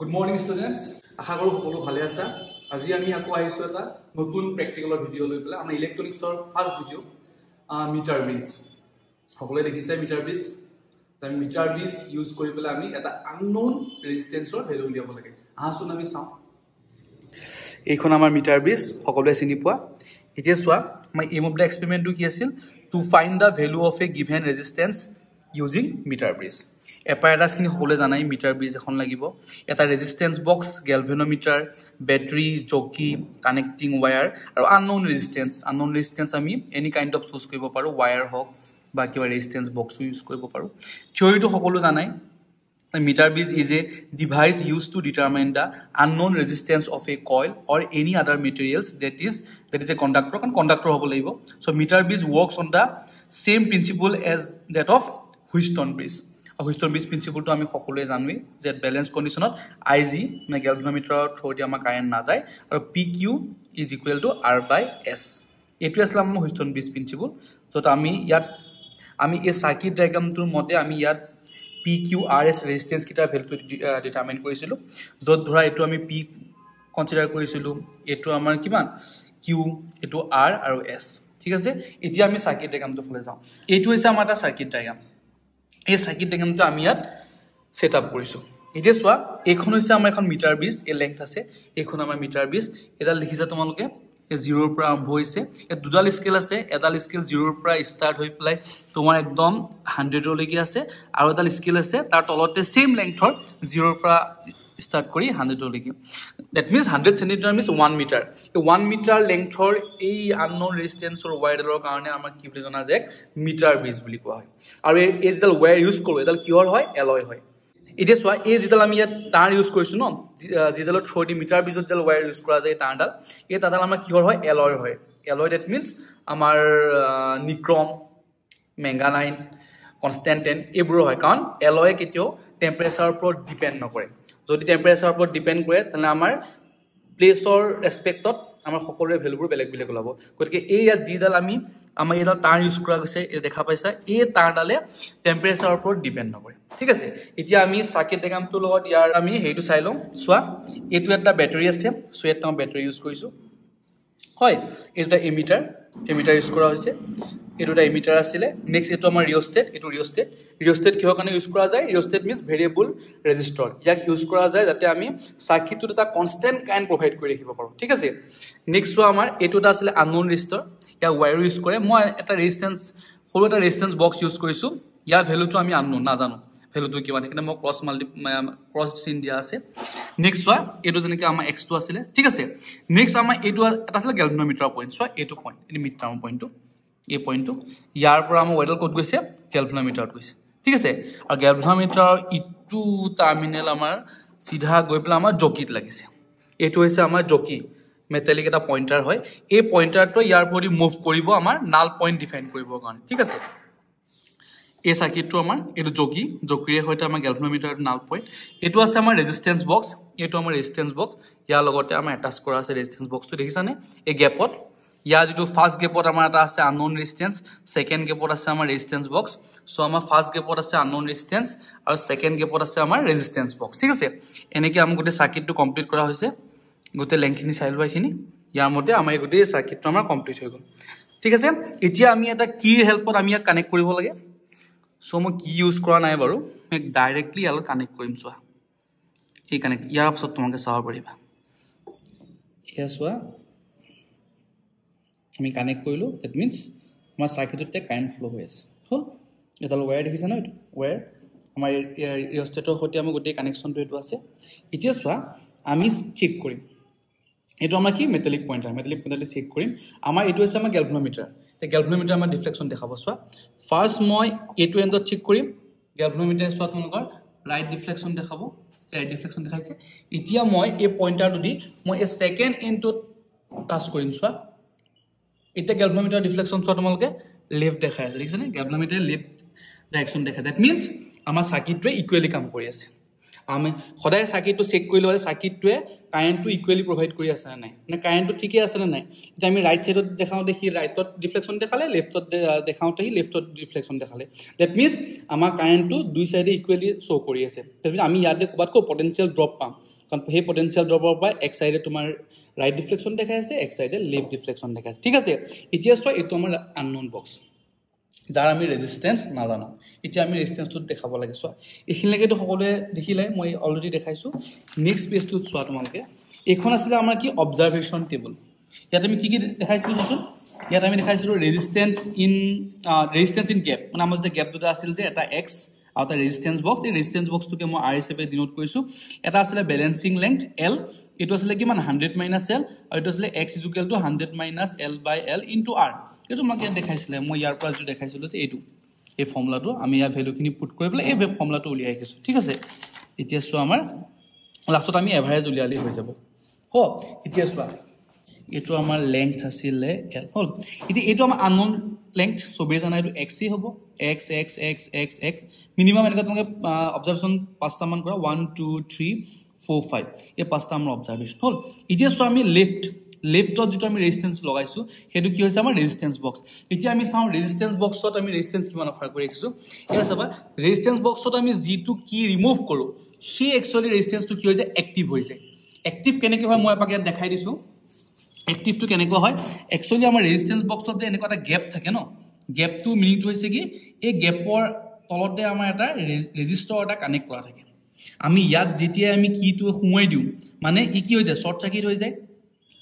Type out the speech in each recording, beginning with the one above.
Good morning students. আশা কৰো সকলো ভালে আছা। আজি আমি আকৌ আহিছো এটা নতুন প্ৰ্যাকটিকেলৰ ভিডিও লৈ পেলাই আমাৰ ইলেক্ট্ৰনিক্সৰ ফাৰ্স্ট ভিডিও মিটাৰ ব্ৰিজ। সকলোৱে দেখিছে মিটাৰ ব্ৰিজ। আমি মিটাৰ ব্ৰিজ ইউজ কৰি পেলাই আমি এটা আননোন ৰেজিস্ট্যান্সৰ ভ্যালু উলিয়াব লাগে। আহাচোন আমি চাওঁ। এইখন আমাৰ মিটাৰ ব্ৰিজ সকলোৱে চিনি পোৱা। এতিয়া চোৱা আমাৰ এম অফ দা এক্সপেৰিমেন্টটো কি আছিল to find the value of a given resistance using meter bridge. Apparatus খিনি সকলোৱে জানাই মিটাৰ ব্ৰিজ এখন লাগিব এটা resistance box galvanometer battery jockey connecting wire আৰু আননোন ৰেজিস্ট্যান্স আমি এনি কাইন্ড অফ চুজ কৰিব পাৰো ওয়্যাৰ হক বা কিবা ৰেজিস্ট্যান্স বক্স ইউজ কৰিব পাৰো থিওৰিটো সকলো জানাই A meter bridge is a device used to determine the unknown resistance of a coil or any other materials that is a conductor and conductor hobo laibo. So meter bridge works on the same principle as that of Wheatstone bridge. A Wheatstone bridge principle to ami hokolue janui that balance condition of Ig na galvanometer through di ama current na jay aru PQ is equal to R by S. Etu aslam Wheatstone bridge principle. So ami a circuit diagram tur mote ami yat PQRS resistance kita value to determine কৰিছিলো যত ধৰা এটো আমি P consider কৰিছিলো এটো আমাৰ কিমান Q এটো R আৰু S ঠিক আছে এতিয়া আমি সাৰ্কিট ডায়াগ্ৰামটো ফলে যাও এটো হৈছে আমাৰ এটা সাৰ্কিট ডায়াগ্ৰাম এই সাৰ্কিট ডায়াগ্ৰামটো আমি ইয়াত সেটআপ কৰিছো এতিয়া চোৱা এইখন হৈছে আমাৰ এখন মিটাৰ ব্ৰিজ এ লেংথ আছে এইখন আমাৰ মিটাৰ ব্ৰিজ এডাল লিখিছা তোমালোকে 0 ৰ পৰা আৰম্ভ হৈছে এ দুডাল স্কেল আছে এডাল স্কেল 0 ৰ পৰা স্টাৰ্ট হৈ প্লাই তোমাৰ একদম 100 লৈকে আছে আৰু এডাল স্কেল আছে তাৰ তলতে সেম লেংথৰ 0 ৰ পৰা স্টাৰ্ট কৰি 100 লৈকে that means 100 centimetre means 1 metre এই 1 মিটাৰ লেংথৰ এই আননোন ৰেজিস্ট্যান্সৰ ওয়্যাৰৰ কাৰণে আমাৰ কি বুলি জনা যায় মিটাৰ ব্ৰিজ বুলি কোৱা হয় আৰু এই যেডাল ওয়্যাৰ ইউজ কৰো এডাল কিহৰ হয় এলয় হয় এটা চোৱা এই যেডাল আমি ইয়াত তাৰ ইউজ কৰিছো ন যেডালৰ থ্ৰু দি মিটাৰ ব্ৰিজত যেডাল ওয়্যাৰ ইউজ কৰা যায় তাৰডাল এই তাৰডাল আমাৰ কিহৰ হয় এলয় দ্যাট মিন্স আমাৰ নিক্ৰম মেংগানাইন কনস্ট্যান্টেন এইবোৰ হয় কাৰণ এলয় কেতিয়াও টেম্পাৰেচাৰৰ ওপৰত ডিপেন্ড নকৰে যদি টেম্পাৰেচাৰৰ ওপৰত ডিপেন্ড কৰে তেনে আমাৰ প্লেসৰ ৰেসপেক্টত আমাৰ সকলোৰে ভ্যালুবোৰ বেলেগ বেলেগ ওলাব গতিকে এই ইয়াত যিডাল আমাৰ এটা তাৰ ইউজ কৰা গৈছে এই দেখা পাইছা এই তাৰডালে টেম্পাৰেচাৰৰ ওপৰত ডিপেন্ড নকৰে ঠিক আছে এতিয়া আমি সাৰ্কিট ডায়াগ্ৰামটো লগত ইয়াৰ আমি হেইটো চাই লম সোৱা এটো এটা ব্যাটাৰি আছে সো এটা ব্যাটাৰি ইউজ কৰিছো হয় এটা এমিটাৰ ইউজ কৰা হৈছে এটোটা এমিটাৰ আছিল নেক্সট এটো আমাৰ ৰিঅস্টেট কিহৰ কাৰণে ইউজ কৰা যায় ৰিঅস্টেট মিন্স ভেৰিয়েবল ৰেজিস্টৰ ইয়াক ইউজ কৰা যায় যাতে আমি সাৰ্কিটটোত এটা কনস্ট্যান্ট কাৰেন্ট প্ৰভাইড কৰি ৰাখিব পাৰো ঠিক আছে নেক্সট সোৱা আমাৰ এটোটা আছিল আননোন ৰেজিস্টৰ ইয়া ওয়্যাৰ ইউজ কৰে মই এটা ৰেজিস্ট্যান্স সৰু এটা ৰেজিস্ট্যান্স বক্স ইউজ কৰিছো ইয়াৰ ভ্যালুটো আমি আননোন নাজানো ভ্যালুটো কিমান এখানে মই ক্ৰস চিন দিয়া আছে নেক্সট সোৱা এটো যেনেকৈ আমাৰ x2 আছিল ঠিক আছে নেক্সট আমাৰ এটো এটা আছিল গ্যালভানোমিটাৰ পইণ্ট সোৱা এটো পইণ্ট এটো মিড টাৰ্ম পইণ্টটো এই পইণ্টটো ইয়াৰ পৰা আমাৰ ওয়েডাল কোড গৈছে গ্যালভানোমিটাৰত গৈছে ঠিক আছে আৰু গ্যালভানোমিটাৰ ইটো টাৰ্মিনেল আমাৰ সিধা গৈ পেলা আমাৰ জকিত লাগিছে এটো হৈছে আমাৰ জকি মেটালিক এটা পইণ্টাৰ হয় এই পইণ্টাৰটো ইয়াৰ পৰা মুভ কৰিব আমাৰ নাল পইণ্ট ডিফাইন কৰিব কাৰণে ঠিক আছে এই সাৰ্কিটটো আমাৰ এটো জকিৰে হয়তে আমাৰ গ্যালভানোমিটাৰ নাল পইণ্ট এটো আছে আমাৰ ৰেজিস্ট্যান্স বক্স এটো আমাৰ ৰেজিস্ট্যান্স বক্স ইয়াৰ লগতে আমাৰ অ্যাটাচ কৰা আছে ৰেজিস্ট্যান্স বক্সটো দেখিছানে এই গ্যাপত ইয়াৰ যেটো ফাৰ্স্ট গ্যাপত আমাৰ এটা আছে আননোন ৰেজিস্ট্যান্স সেকেন্ড গ্যাপত আছে আমাৰ ৰেজিস্ট্যান্স বক্স সো আমাৰ ফাৰ্স্ট গ্যাপত আছে আননোন ৰেজিস্ট্যান্স আৰু সেকেন্ড গ্যাপত আছে আমাৰ ৰেজিস্ট্যান্স বক্স ঠিক আছে এনেকৈ আমি গোটে সাৰ্কিটটো কমপ্লিট কৰা হৈছে গোটে লেংথখিনি চাই লোৱা এখিনি ইয়াৰ মতে আমাৰ গোটে সাৰ্কিটটো আমাৰ কমপ্লিট হৈ গল ঠিক আছে এতিয়া আমি এটা কিৰ হেল্পত আমি ইয়াক কানেক্ট কৰিব লাগে সো মই কি ইউজ কৰা নাই বাৰু মই ডাইৰেক্টলি ইয়ালৈ কানেক্ট কৰিম চোৱা এই কানেক্ট ইয়াৰ পিছত তোমাকে চাব পাৰিবা এয়া চোৱা আমি কানেক্ট কৰিলো দ্যাট মিন্স আমাৰ সাৰ্কিটতে কাৰেন্ট ফ্লো হৈ আছে হল এডাল ওয়্যাৰ দেখিছা না এটো ওয়্যাৰ আমাৰ ৰিঅস্টেটৰ সৈতে আমি গোটেই কানেকশনটো এটো আছে এতিয়া চোৱা আমি চেক কৰিম এটো আমাৰ কি মেটালিক পইণ্টাৰ চেক কৰিম আমাৰ এটো হৈছে আমাৰ গ্যালভানোমিটাৰ গ্যালভানোমিটাৰ আমাৰ ডিফ্লেকশন দেখাব চোৱা ফাৰ্স্ট মই এটো এন্ডত চেক কৰিম গ্যালভানোমিটাৰ চোৱা তোমালোকৰ ৰাইট ডিফ্লেকশন দেখাব ৰাইট ডিফ্লেকশন দেখাইছে এতিয়া মই এই পইণ্টাৰটো দি মই এই সেকেন্ড এন্ডত টাচ কৰিম চোৱা এটা গ্যালভানোমিটাৰ ডিফ্লেকশন চোৱা তোমালোকে লেফট দেখাই আছে দেখিছানে গ্যালভানোমিটাৰ লেফট ডাইৰেকশন দেখায় দ্যাট মিন্স আমাৰ সাৰ্কিটটোৱে ইকুৱেলি কাম কৰি আছে আমি সদায় সাৰ্কিটটো চেক কৰি লওঁ যে সাৰ্কিটটোৱে কাৰেণ্টটো ইকুৱেলি প্ৰভাইড কৰি আছে নে নাই মানে কাৰেণ্টটো ঠিকই আছে নে নাই এতিয়া আমি ৰাইট সাইডত দেখাও দেখি ৰাইটত ৰিফ্লেকশন দেখালে লেফটত দেখাওতে হি লেফটত ৰিফ্লেকশন দেখালে দ্যাট মিন্স আমাৰ কাৰেণ্টটো দুই সাইডে ইকুৱেলি শো কৰি আছে তাৰপিছত আমি ইয়াতে ক'বাত কো পটেনশিয়াল ড্ৰপ পাম কাৰণ সেই পটেনশিয়াল ড্ৰপৰ পৰা এক সাইডে তোমাৰ ৰাইট ৰিফ্লেকশন দেখাই আছে এক সাইডে লেফট ৰিফ্লেকশন দেখাই আছে ঠিক আছে এতিয়া চোৱা এইটো আমাৰ আননোন বক্স যাৰ আমি ৰেজিস্ট্যান্স নাজানো এতিয়া আমি ৰেজিস্ট্যান্সটো দেখাব লাগে চোৱা এইখিনিলৈকেতো সকলোৱে দেখিলে মই অলৰেডি দেখাইছো নেক্সট পেজটোত চোৱা তোমালোকে এখন আছিল আমাৰ কি অবজাৰভেশ্যন টেবল ইয়াত আমি কি কি দেখাইছিলো চোন ইয়াত আমি দেখাইছিলো ৰেজিস্ট্যান্স ইন গ্যাপ মানে আমাৰ যে গ্যাপ দুটা আছিল যে এটা x আৰু এটা ৰেজিস্ট্যান্স বক্স এই ৰেজিস্ট্যান্স বক্সটোকে মই r হিচাপে ডিনোট কৰিছো এটা আছিল বেলেন্সিং লেংথ l এটো আছিল কিমান 100 - l আৰু এটো আছিল x = 100 - l/l * r এটো মই কি দেখাইছিল মই ইয়াৰ পৰা যে দেখাইছিলো যে এইটো এই ফৰ্মুলাটো আমি ইয়াৰ ভ্যালুখিনি পুট কৰি পেলাই এই ফৰ্মুলাটো উলিয়াই আইছো ঠিক আছে এতিয়া চোৱা আমাৰ লাষ্টত আমি এভাৰেজ উলিয়ালি হৈ যাব হো এতিয়া চোৱা এটো আমাৰ লেংথ আছিল l হল এতিয়া এটো আমাৰ আননোন লেংথ সবে জানা এটো x হ'ব x x x x x minimum এনেকা তুমি অবজাৰভেশন পাঁচটা মান কৰা 1 2 3 4 5 এই পাঁচটা আমাৰ অবজাৰভেশন হল এতিয়া চোৱা আমি লেফটত যেটো আমি ৰেজিস্ট্যান্স লগাইছো হেতু কি হৈছে আমাৰ ৰেজিস্ট্যান্স বক্স এতিয়া আমি চাও ৰেজিস্ট্যান্স বক্সত আমি ৰেজিস্ট্যান্স কিমান অফাৰ কৰি ৰাখিছো এয়া চাবা ৰেজিস্ট্যান্স বক্সত আমি যেটো কি ৰিমুভ কৰো সি একচুয়ালি ৰেজিস্ট্যান্সটো কি হৈ যায় এক্টিভ হৈ যায় এক্টিভ কেনেকৈ হয় মই আপোনাক দেখাই দিছো এক্টিভটো কেনেকৈ হয় একচুয়ালি আমাৰ ৰেজিস্ট্যান্স বক্সত যে এনেকুৱা এটা গ্যাপ থাকে ন গ্যাপটো মিনিটো হৈছে কি এই গ্যাপৰ তলতে আমাৰ এটা ৰেজিস্টৰ এটা কানেক্ট কৰা থাকে আমি ইয়াত যেতিয়া আমি কিটো সোমাই দিও মানে ই কি হৈ যায় শৰ্ট সার্কিট হৈ যায়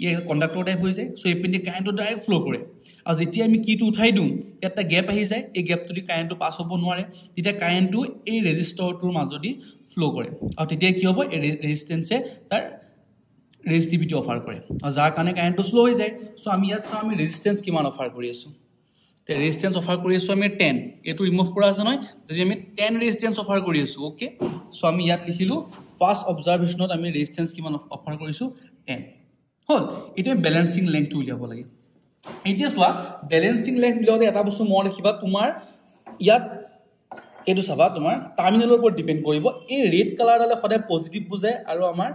ये कंडक्टर टाइप हो जाए सो एपिने कारेंट डायरेक्ट फ्लो करे और जेतिया আমি কিটো উঠাই দিও এটা গ্যাপ আহি যায় এই গ্যাপটো কারেন্ট পাস হ'ব নোৱাৰে তেতিয়া কাৰেন্টটো এই ৰেজিস্টৰটোৰ মাজদি ফ্লো কৰে আৰু তেতিয়া কি হ'ব এই ৰেজিস্ট্যান্সে তাৰ ৰেজিস্টিভিটি অফাৰ কৰে আৰু যাৰ কাৰণে কাৰেন্টটো স্লো হৈ যায় সো আমি ইয়াত চাও আমি ৰেজিস্ট্যান্স কিমান অফাৰ কৰি আছো তে ৰেজিস্ট্যান্স অফাৰ কৰি আছো আমি 10 এটো ৰিমুভ কৰা আছে নহয় যদি আমি 10 ৰেজিস্ট্যান্স অফাৰ কৰি আছো ওকে সো আমি ইয়াত লিখিলো ফাৰ্স্ট অবজাৰভেশনত আমি ৰেজিস্ট্যান্স কিমান অফাৰ কৰিছো 10 হল এটা ব্যালেন্সিং লেংথ উলিয়াব লাগে এতিয়া চোৱা ব্যালেন্সিং লেংথ উলিয়াওতে এটা বস্তু মন ৰাখিবা তোমাৰ ইয়াত এটো চাবা তোমাৰ টাৰ্মিনেলৰ ওপৰত ডিপেন্ড কৰিব এই ৰেড কালাৰ ডালে সদায় পজিটিভ বুজায় আৰু আমাৰ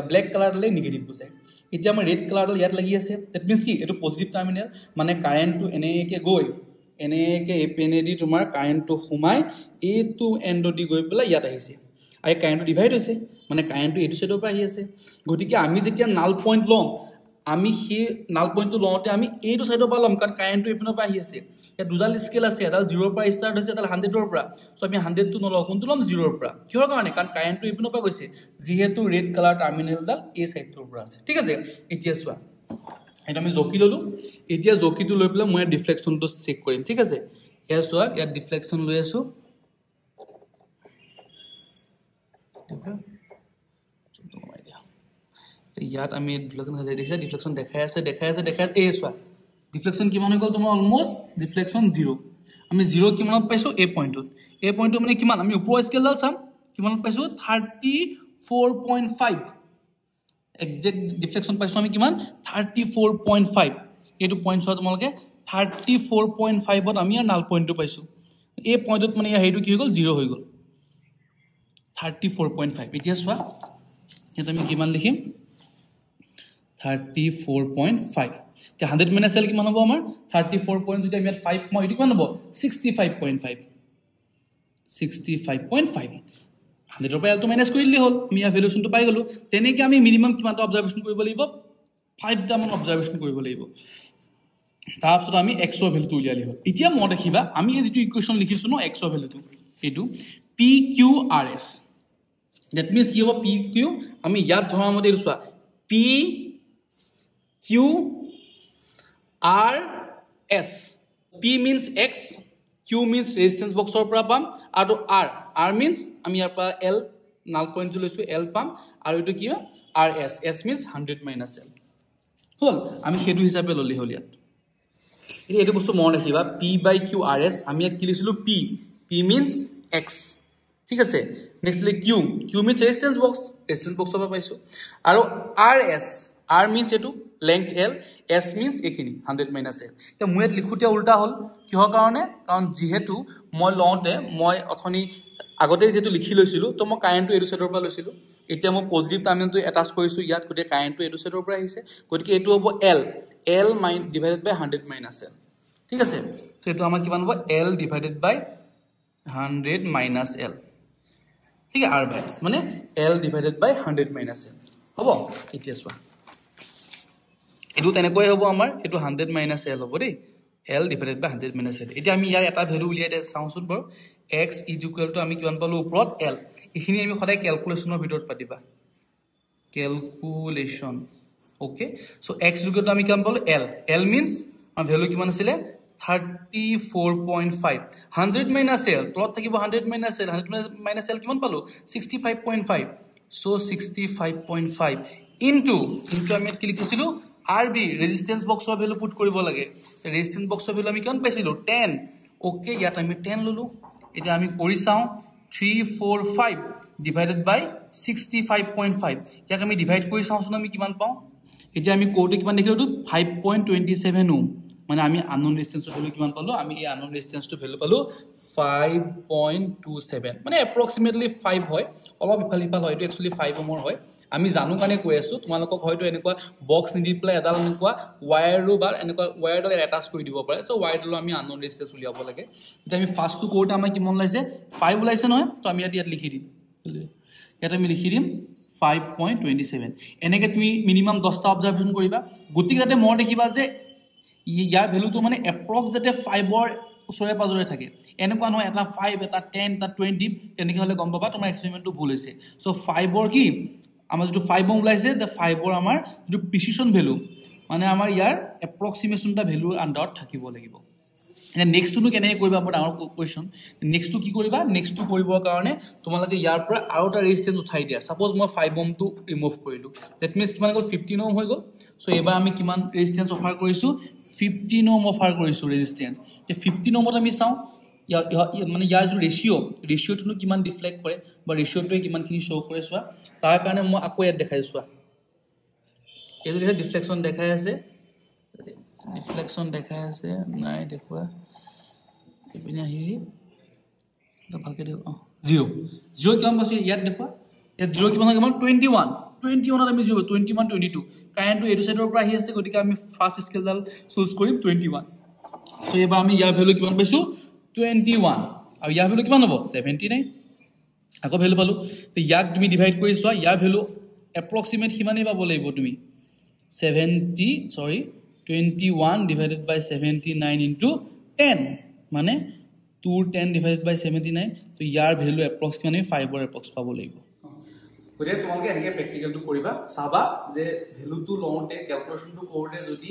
ব্ল্যাক কালাৰ ডালে নেগেটিভ বুজায় এতিয়া আমাৰ ৰেড কালাৰ ডাল ইয়াত লাগি আছে দ্যাট মিন্স কি এটো পজিটিভ টাৰ্মিনেল মানে কাৰেন্টটো এনেকে গৈ এনেকে এপেনেদি তোমাৰ কাৰেন্টটো সোমাই এইটো এন্ডদি গৈ পেলাই ইয়াত আহিছে আই কাৰেন্টটো ডিভাইড হৈছে মানে কাৰেন্টটো এটো সাইডৰ পৰা আহি আছে গতিকে আমি যেতিয়া নাল পইণ্ট লম আমি হে নাল পইণ্টটো লওঁতে আমি এইটো সাইডৰ পৰা লম কাৰণ কাৰেন্টটো এপিনৰ পৰা আহি আছে এটা দুডাল স্কেল আছে এডাল 0 ৰ পৰা ষ্টাৰ্ট হৈছে এডাল 100 ৰ পৰা সো আমি 100 টো নলও কোনটো লম 0 ৰ পৰা কিহৰ কাৰণে কাৰণ কাৰেন্টটো এপিনৰ পৰা গৈছে যিহেতু ৰেড কালাৰ টাৰ্মিনেল ডাল এই সাইডটোৰ পৰা আছে ঠিক আছে এতিয়া চোৱা এটা আমি জকি ললো এতিয়া জকিটো লৈ পেলাই মই ডিফ্লেকশনটো চেক কৰিম ঠিক আছে এয়া চোৱা ইয়াত ডিফ্লেকশন লৈ আছো ইয়াত আমি ডিফ্লেকশন দেখাই আছে এই চোৱা ডিফ্লেকশন কিমান হৈ গল তোমাৰ অলমোস্ট ডিফ্লেকশন 0 আমি 0 কিমানত পাইছো এই পইণ্টটো মানে কিমান আমি ওপৰ স্কেলডাল চাম কিমানত পাইছো 34.5 এক্সাক্ট ডিফ্লেকশন পাইছো আমি কিমান 34.5 এইটো পইণ্ট চোৱা তোমালোকে 34.5 ত আমি নাল পইণ্টটো পাইছো এই পইণ্টত মানে হেইটো কি হৈ গল 0 হৈ গল 34.5 এতিয়া চোৱা এটা আমি কিমান লিখিম 34.5 তে 100 মাইনাস l কিমান হ'ব আমাৰ 34 পইণ্ট যদি আমি 5 মই এটো কিমান হ'ব 65.5 100 পৰা l তো মাইনাস কৰিলে হ'ল আমি ভ্যালুচনটো পাই গলো তেনেকৈ আমি মিনিমাম কিমানটা অবজাৰভেশন কৰিব লাগিব 5 টা মান অবজাৰভেশন কৰিব লাগিব তাৰপিছত আমি x ৰ ভ্যালুটো উলিয়ালি হ'ল এতিয়া মই দেখিবা আমি এই যেটো ইকুৱেচন লিখিছো ন x ৰ ভ্যালুটো এটো PQRS that means কি হ'ব PQ আমি ইয়াত ধৰা মতে এটো চোৱা PQRS P means x Q means resistance box or পৰা পাম আৰু R means আমি ইয়াৰ পৰা L নাল পইণ্ট লৈছো L পাম আৰু এটো কি RS S means 100 minus L হল আমি হেতু হিচাপে ললি হল ইয়াত এটো বস্তু মন ৰাখিবা P by QRS আমি ইয়াত কি লিখিলো P means x ঠিক আছে নেক্সট লে Q means resistance box পৰা পাইছো আৰু RS R means এটো length L S means এখিনি 100 minus L তে মই লিখুতে উল্টা হল কিহৰ কাৰণে কাৰণ যেহেতু মই লওঁতে মই অথনি আগতে যেটো লিখি লৈছিলো তো মই কাৰেন্টটো এটো সাইডৰ পৰা লৈছিলো এতিয়া মই পজিটিভ টাৰ্মিনেলটো এটাচ কৰিছো ইয়াত গতে কাৰেন্টটো এটো সাইডৰ পৰা আহিছে গতিকে এটো হ'ব L L divided by 100 minus L ঠিক আছে তো এটো আমাৰ কিমান হ'ব L divided by 100 minus L ঠিক আছে R by S মানে L divided by 100 minus L হ'ব এতিয়া চোৱা এটো তেনেকৈ হ'ব আমাৰ এটো 100 minus L হ'ব দেই L divided by 100 minus L এতিয়া আমি ইয়াৰ এটা ভ্যালু উলিয়াই দে চাওঁচোন বাৰু x equal to আমি কিমান পালো ওপৰত L এখিনি আমি সদায় ক্যালকুলেশনৰ ভিতৰত পাতিবা calculation okay so x equal to আমি কিমান পালো L L means আমাৰ ভ্যালু কিমান আছিল 34.5 100 minus L তলত থাকিব 100 minus L 100 minus L কিমান পালো 65.5 so 65.5 into আমি কি লিখিছিলো RB resistance box of value put koribo lage resistance box of value ami kiman paisilo 10 okay yat ami 10 lolu eta ami kori saw 345 divided by 65.5 yak ami divide kori saw sun ami kiman pao eta ami kote kiman dekhilo tu 5.27 ohm mane ami unknown resistance of value kiman palo ami ei unknown resistance to value palo 5.27 mane approximately 5 hoy অলপ ইফালিফাল হয় এটো actually 5 ohm হয় আমি জানো কানে কৈ আছো তোমালোকক হয়তো এনেকুৱা বক্স নিদি প্লে এডাল এনেকুৱা ওয়্যাৰ বা এনেকুৱা ওয়্যাৰডাল এটাচ কৰি দিব পাৰে সো ওয়্যাৰডাল আমি আননোন ৰেজিস্ট্যান্স উলিয়াব লাগে এটা আমি ফাৰ্স্ট টু কোড আমাৰ কিমান লাইছে 5 ওলাইছে নহয় তো আমি ইয়াত লিখি দিম ইয়াত আমি লিখি দিম 5.27 এনেকে তুমি মিনিমাম 10টা অবজাৰভেশন কৰিবা গতিকে যাতে মই দেখিবা যে ইয়াৰ ভ্যালুটো মানে এপ্ৰক্স যাতে 5 ওচৰে পাজৰে থাকে এনেকুৱা নহয় এটা 5 এটা 10 এটা 20 তেনেকে হলে গম পাবা তোমাৰ এক্সপেৰিমেন্টটো ভুল হৈছে সো 5 কি আমাৰ যেটো 5 ওম লাইছে দে 5 আমাৰ যেটো প্ৰিসিশন ভ্যালু মানে আমাৰ ইয়াৰ এপ্ৰক্সিমেশনটা ভ্যালু আন্ডাৰত থাকিব লাগিব এনে নেক্সট টু কেনে কৰিবা বৰ ডাঙৰ কোৱেশ্চন নেক্সট টু কি কৰিবা নেক্সট টু কৰিবৰ কাৰণে তোমালোকে ইয়াৰ পৰা আৰু এটা ৰেজিস্ট্যান্স উঠাই দিয়া সাপোজ মই 5 ওম টু ৰিমুভ কৰিলো দ্যাট মিন্স কিমান গল 15 ওম হৈ গল সো এবাৰ আমি কিমান ৰেজিস্ট্যান্স অফাৰ কৰিছো 15 ওম অফাৰ কৰিছো ৰেজিস্ট্যান্স এই 15 ওমত আমি চাও মানে ইয়াৰ যে ৰেশিওটো কিমান ডিফ্লেক্ট কৰে বা ৰেশিওটোৱে কিমানখিনি শো কৰে চোৱা তাৰ কাৰণে মই আকৌ ইয়াত দেখাইছো চোৱা এইটো দেখে ডিফ্লেকশন দেখাই আছে নাই দেখুৱা এপিনে আহি তো ভালকে দেখ 0 কিমান পাছে ইয়াত দেখুৱা ইয়াত 0 কিমান হয় কিমান 21 আমি 0 21 22 কাৰেন্টটো এটো সাইডৰ পৰা আহি আছে গতিকে আমি ফাৰ্স্ট স্কেলডাল চুজ কৰিম 21 সো এবা আমি ইয়াৰ ভ্যালু কিমান পাইছো 21 আৰু ইয়াৰ ভ্যালু কিমান হ'ব 79 আকৌ ভ্যালু পালো তো ইয়াক তুমি ডিভাইড কৰি চোৱা ইয়াৰ ভ্যালু এপ্ৰক্সিমেট কিমানে পাব লাগিব তুমি 21 divided by 79 into 10 মানে 210 divided by 79 তো ইয়াৰ ভ্যালু এপ্ৰক্স মানে 5 এৰ এপ্ৰক্স পাব লাগিব গতিকে তোমালোকে এনেকে প্ৰেক্টিকেলটো কৰিবা চাবা যে ভ্যালুটো লওঁতে ক্যালকুলেশনটো কৰোতে যদি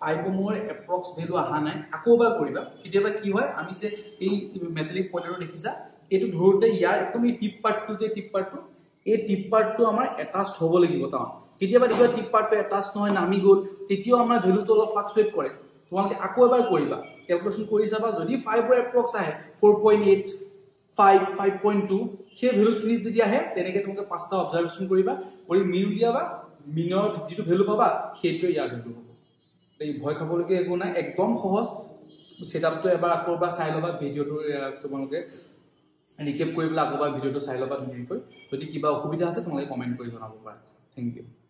5 ওমৰ এপ্ৰক্স ভ্যালু আহা নাই আকৌবা কৰিবা কিতিয়াবা কি হয় আমি যে এই মেটালিক পইণ্টটো দেখিছা এটো ধৰোতে ইয়াৰ একদম এই টিপ পাৰ্টটো আমাৰ এটাচড হ'ব লাগিব তা কিতিয়াবা দেখো টিপ পাৰ্টটো এটাচ নহয় নামি গল তেতিয়াও আমাৰ ভ্যালুটো অলপ ফ্লাকচুৱেট কৰে তোমালোকে আকৌ এবাৰ কৰিবা ক্যালকুলেশন কৰি চাবা যদি 5 এৰ এপ্ৰক্স আহে 4.8 5.2 সেই ভ্যালুখিনি যদি আহে তেনেকে তোমালোকে পাঁচটা অবজাৰভেশন কৰিবা কৰি মিন উলিয়াবা মিনৰ যেটো ভ্যালু পাবা সেইটো ইয়াৰ ভ্যালু হ'ব এই ভয় খাবলকে একো না একদম সহজ সেটআপটো এবাৰ আকৌবা চাই লবা ভিডিওটো তোমালোকে ৰিকেপ কৰি পেলাই আকৌবা ভিডিওটো চাই লবা ধুনীয়াকৈ যদি কিবা অসুবিধা আছে তোমালোকে কমেন্ট কৰি জনাব পাৰা থ্যাংক ইউ